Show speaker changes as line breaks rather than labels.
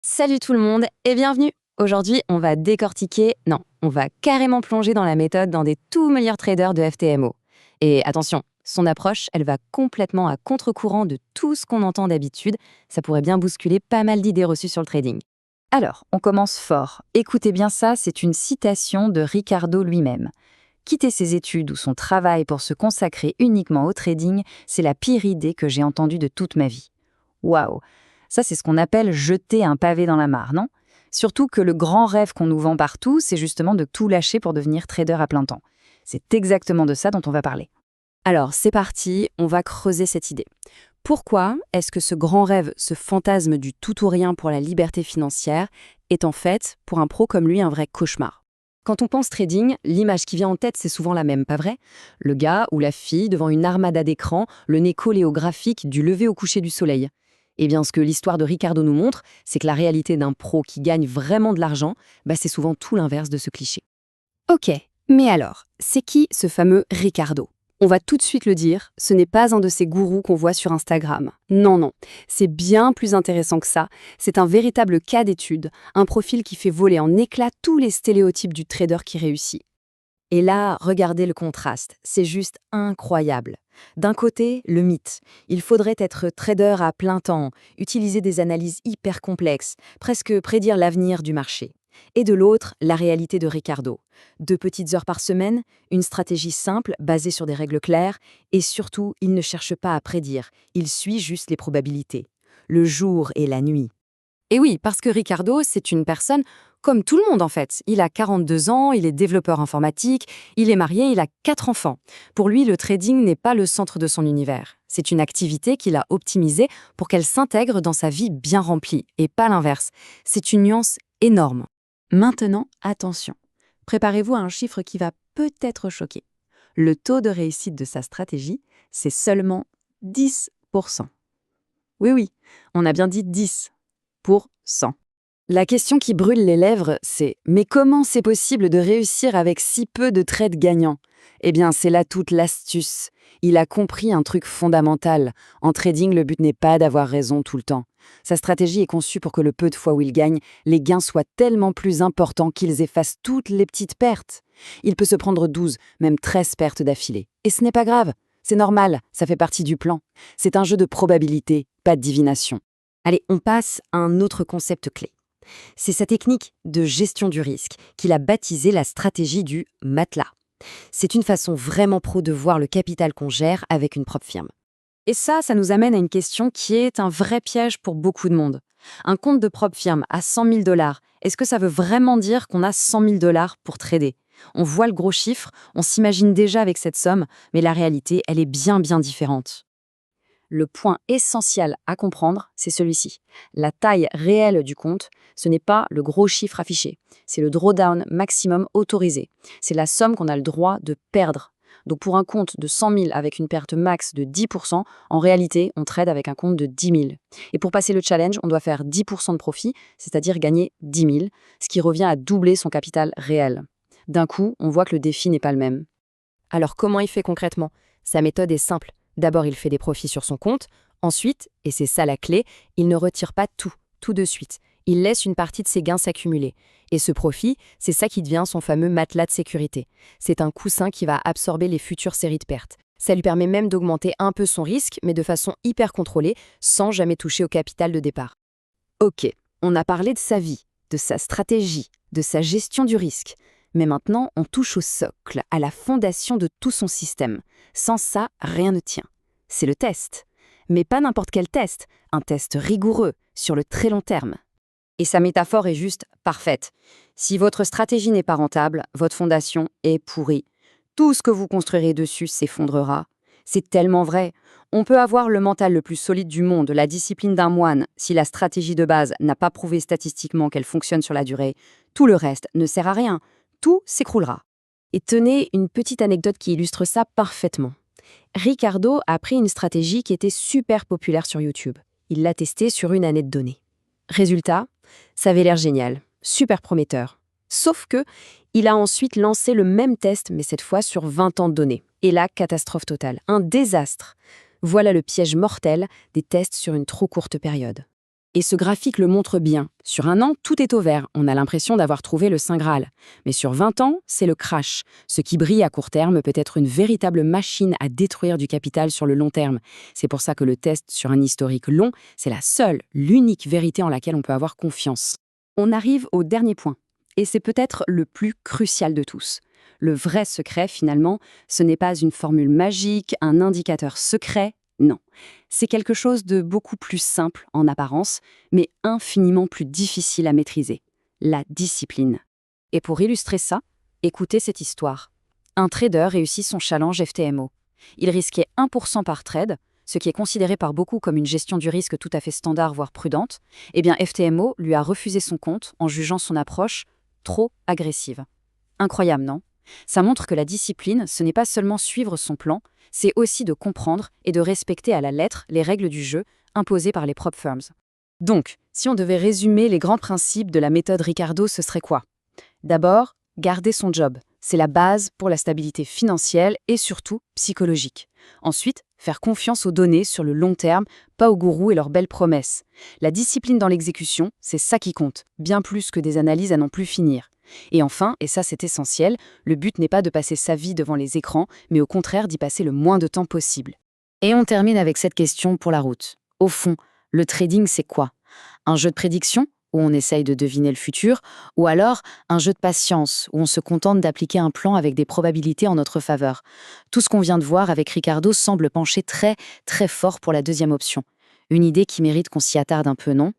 Salut tout le monde et bienvenue. Aujourd'hui, on va décortiquer, non, on va carrément plonger dans la méthode d'un des tout meilleurs traders de FTMO. Et attention, son approche, elle va complètement à contre-courant de tout ce qu'on entend d'habitude. Ça pourrait bien bousculer pas mal d'idées reçues sur le trading.
Alors, on commence fort. Écoutez bien ça, c'est une citation de Ricardo lui-même. Quitter ses études ou son travail pour se consacrer uniquement au trading, c'est la pire idée que j'ai entendue de toute ma vie. Waouh! Ça, c'est ce qu'on appelle jeter un pavé dans la mare, non? Surtout que le grand rêve qu'on nous vend partout, c'est justement de tout lâcher pour devenir trader à plein temps. C'est exactement de ça dont on va parler.
Alors, c'est parti, on va creuser cette idée. Pourquoi est-ce que ce grand rêve, ce fantasme du tout ou rien pour la liberté financière, est en fait, pour un pro comme lui, un vrai cauchemar? Quand on pense trading, l'image qui vient en tête, c'est souvent la même, pas vrai? Le gars ou la fille devant une armada d'écrans, le nez collé au graphique du lever au coucher du soleil. Eh bien, ce que l'histoire de Ricardo nous montre, c'est que la réalité d'un pro qui gagne vraiment de l'argent, c'est souvent tout l'inverse de ce cliché. Ok, mais alors, c'est qui ce fameux Ricardo? On va tout de suite le dire, ce n'est pas un de ces gourous qu'on voit sur Instagram. Non, non, c'est bien plus intéressant que ça. C'est un véritable cas d'étude, un profil qui fait voler en éclats tous les stéréotypes du trader qui réussit. Et là, regardez le contraste, c'est juste incroyable. D'un côté, le mythe. Il faudrait être trader à plein temps, utiliser des analyses hyper complexes, presque prédire l'avenir du marché. Et de l'autre, la réalité de Ricardo. 2 petites heures par semaine, une stratégie simple basée sur des règles claires, et surtout, il ne cherche pas à prédire, il suit juste les probabilités. Le jour et la nuit. Et oui, parce que Ricardo, c'est une personne comme tout le monde en fait. Il a 42 ans, il est développeur informatique, il est marié, il a 4 enfants. Pour lui, le trading n'est pas le centre de son univers. C'est une activité qu'il a optimisée pour qu'elle s'intègre dans sa vie bien remplie, et pas l'inverse. C'est une nuance énorme. Maintenant, attention. Préparez-vous à un chiffre qui va peut-être choquer. Le taux de réussite de sa stratégie, c'est seulement 10%. Oui, oui, on a bien dit 10%. La question qui brûle les lèvres, c'est « Mais comment c'est possible de réussir avec si peu de trades gagnants ?» Eh bien, c'est là toute l'astuce. Il a compris un truc fondamental. En trading, le but n'est pas d'avoir raison tout le temps. Sa stratégie est conçue pour que le peu de fois où il gagne, les gains soient tellement plus importants qu'ils effacent toutes les petites pertes. Il peut se prendre 12, même 13 pertes d'affilée. Et ce n'est pas grave. C'est normal, ça fait partie du plan. C'est un jeu de probabilité, pas de divination. Allez, on passe à un autre concept clé. C'est sa technique de gestion du risque qu'il a baptisé la stratégie du matelas. C'est une façon vraiment pro de voir le capital qu'on gère avec une propre firme. Et ça nous amène à une question qui est un vrai piège pour beaucoup de monde. Un compte de propre firme à 100 000 $, est-ce que ça veut vraiment dire qu'on a 100 000 $ pour trader? On voit le gros chiffre, on s'imagine déjà avec cette somme, mais la réalité, elle est bien différente. Le point essentiel à comprendre, c'est celui-ci. La taille réelle du compte, ce n'est pas le gros chiffre affiché. C'est le drawdown maximum autorisé. C'est la somme qu'on a le droit de perdre. Donc pour un compte de 100 000 avec une perte max de 10%, en réalité, on trade avec un compte de 10 000. Et pour passer le challenge, on doit faire 10% de profit, c'est-à-dire gagner 10 000, ce qui revient à doubler son capital réel. D'un coup, on voit que le défi n'est pas le même. Alors comment il fait concrètement? Sa méthode est simple. D'abord, il fait des profits sur son compte. Ensuite, et c'est ça la clé, il ne retire pas tout de suite. Il laisse une partie de ses gains s'accumuler. Et ce profit, c'est ça qui devient son fameux matelas de sécurité. C'est un coussin qui va absorber les futures séries de pertes. Ça lui permet même d'augmenter un peu son risque, mais de façon hyper contrôlée, sans jamais toucher au capital de départ. Ok, on a parlé de sa vie, de sa stratégie, de sa gestion du risque. Mais maintenant, on touche au socle, à la fondation de tout son système. Sans ça, rien ne tient. C'est le test. Mais pas n'importe quel test, un test rigoureux, sur le très long terme. Et sa métaphore est juste parfaite. Si votre stratégie n'est pas rentable, votre fondation est pourrie. Tout ce que vous construirez dessus s'effondrera. C'est tellement vrai. On peut avoir le mental le plus solide du monde, la discipline d'un moine. Si la stratégie de base n'a pas prouvé statistiquement qu'elle fonctionne sur la durée, tout le reste ne sert à rien. Tout s'écroulera. Et tenez une petite anecdote qui illustre ça parfaitement. Ricardo a pris une stratégie qui était super populaire sur YouTube. Il l'a testée sur une année de données. Résultat, ça avait l'air génial, super prometteur. Sauf que, il a ensuite lancé le même test, mais cette fois sur 20 ans de données. Et là, catastrophe totale, un désastre. Voilà le piège mortel des tests sur une trop courte période. Et ce graphique le montre bien. Sur un an, tout est au vert. On a l'impression d'avoir trouvé le Saint Graal. Mais sur 20 ans, c'est le crash. Ce qui brille à court terme peut être une véritable machine à détruire du capital sur le long terme. C'est pour ça que le test sur un historique long, c'est la seule, l'unique vérité en laquelle on peut avoir confiance. On arrive au dernier point. Et c'est peut-être le plus crucial de tous. Le vrai secret, finalement, ce n'est pas une formule magique, un indicateur secret. Non, c'est quelque chose de beaucoup plus simple en apparence, mais infiniment plus difficile à maîtriser. La discipline. Et pour illustrer ça, écoutez cette histoire. Un trader réussit son challenge FTMO. Il risquait 1% par trade, ce qui est considéré par beaucoup comme une gestion du risque tout à fait standard, voire prudente. Eh bien, FTMO lui a refusé son compte en jugeant son approche trop agressive. Incroyable, non ? Ça montre que la discipline, ce n'est pas seulement suivre son plan, c'est aussi de comprendre et de respecter à la lettre les règles du jeu imposées par les prop firms. Donc, si on devait résumer les grands principes de la méthode Ricardo, ce serait quoi ? D'abord, garder son job. C'est la base pour la stabilité financière et surtout psychologique. Ensuite, faire confiance aux données sur le long terme, pas aux gourous et leurs belles promesses. La discipline dans l'exécution, c'est ça qui compte, bien plus que des analyses à n'en plus finir. Et enfin, et ça c'est essentiel, le but n'est pas de passer sa vie devant les écrans, mais au contraire d'y passer le moins de temps possible. Et on termine avec cette question pour la route. Au fond, le trading c'est quoi ? Un jeu de prédiction, où on essaye de deviner le futur, ou alors un jeu de patience, où on se contente d'appliquer un plan avec des probabilités en notre faveur. Tout ce qu'on vient de voir avec Ricardo semble pencher très, très fort pour la deuxième option. Une idée qui mérite qu'on s'y attarde un peu, non ?